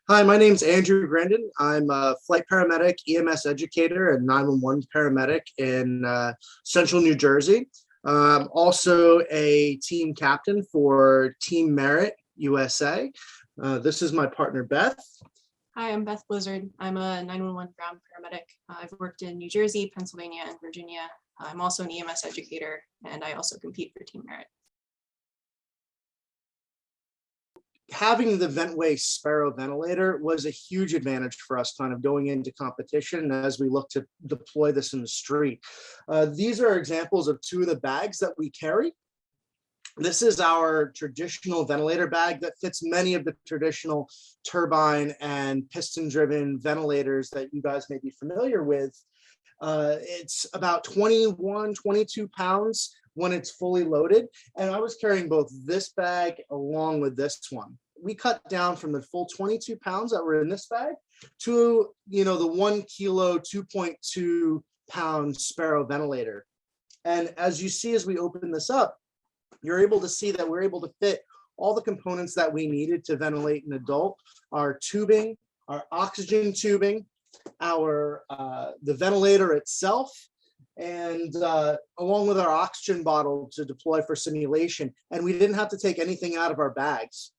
Hi, my name's Andrew Grandin. I'm a Flight Paramedic, EMS Educator, and 911 Paramedic in Central New Jersey. Also a team captain for Team Meret USA. This is my partner, Beth. Hi, I'm Beth Blizzard. I'm a 911 ground paramedic. I've worked in New Jersey, Pennsylvania, and Virginia. I'm also an EMS educator, and I also compete for Team Meret. Having the Ventway Sparrow Ventilator was a huge advantage for us kind of going into competition as we look to deploy this in the street. These are examples of two of the bags that we carry. This is our traditional ventilator bag that fits many of the traditional turbine and piston-driven ventilators that you guys may be familiar with. It's about 21, 22 pounds when it's fully loaded. And I was carrying both this bag along with this one. We cut down from the full 22 pounds that were in this bag to, the 1 kilo, 2.2 pound Sparrow ventilator. And as you see, as we open this up, you're able to see that we're able to fit all the components that we needed to ventilate an adult, our tubing, our oxygen tubing, the ventilator itself, and along with our oxygen bottle to deploy for simulation. And we didn't have to take anything out of our bags.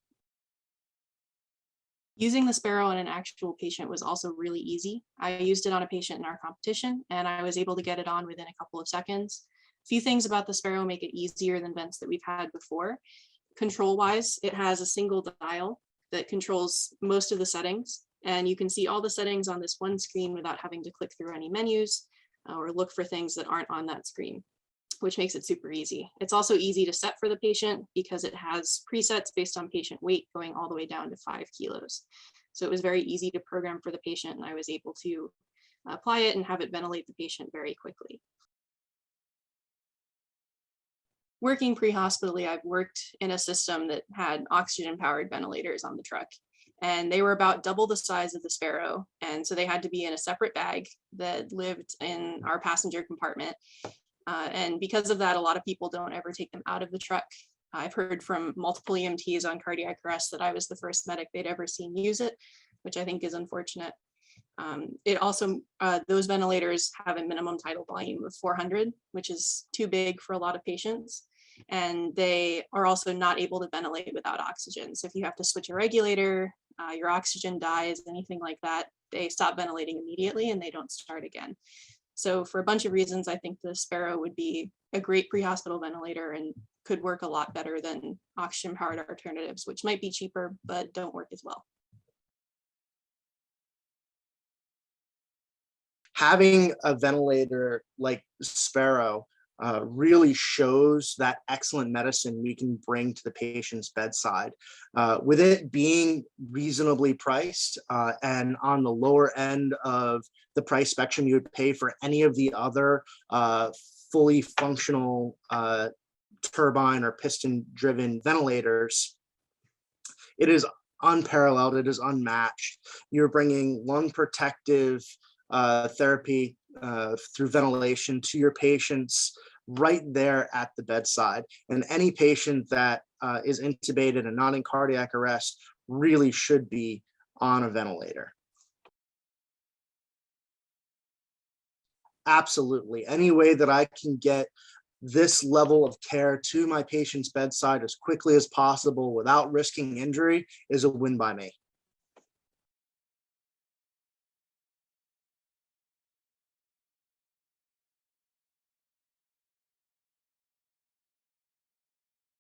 Using the Sparrow on an actual patient was also really easy. I used it on a patient in our competition, and I was able to get it on within a couple of seconds. A few things about the Sparrow make it easier than vents that we've had before. Control-wise, it has a single dial that controls most of the settings, and you can see all the settings on this one screen without having to click through any menus or look for things that aren't on that screen, which makes it super easy. It's also easy to set for the patient because it has presets based on patient weight going all the way down to 5 kilos. So it was very easy to program for the patient, and I was able to apply it and have it ventilate the patient very quickly. Working pre-hospitally, I've worked in a system that had oxygen-powered ventilators on the truck, and they were about double the size of the Sparrow. And so they had to be in a separate bag that lived in our passenger compartment. And because of that, a lot of people don't ever take them out of the truck. I've heard from multiple EMTs on cardiac arrest that I was the first medic they'd ever seen use it, which I think is unfortunate. It also, those ventilators have a minimum tidal volume of 400, which is too big for a lot of patients. And they are also not able to ventilate without oxygen. So if you have to switch a regulator, your oxygen dies, anything like that, they stop ventilating immediately and they don't start again. So for a bunch of reasons, I think the Sparrow would be a great pre-hospital ventilator and could work a lot better than oxygen-powered alternatives, which might be cheaper, but don't work as well. Having a ventilator like Sparrow really shows that excellent medicine we can bring to the patient's bedside. With it being reasonably priced and on the lower end of the price spectrum you would pay for any of the other fully functional turbine or piston-driven ventilators, it is unparalleled, it is unmatched. You're bringing lung protective therapy through ventilation to your patients right there at the bedside. And any patient that is intubated and not in cardiac arrest really should be on a ventilator. Absolutely. Any way that I can get this level of care to my patient's bedside as quickly as possible without risking injury is a win by me.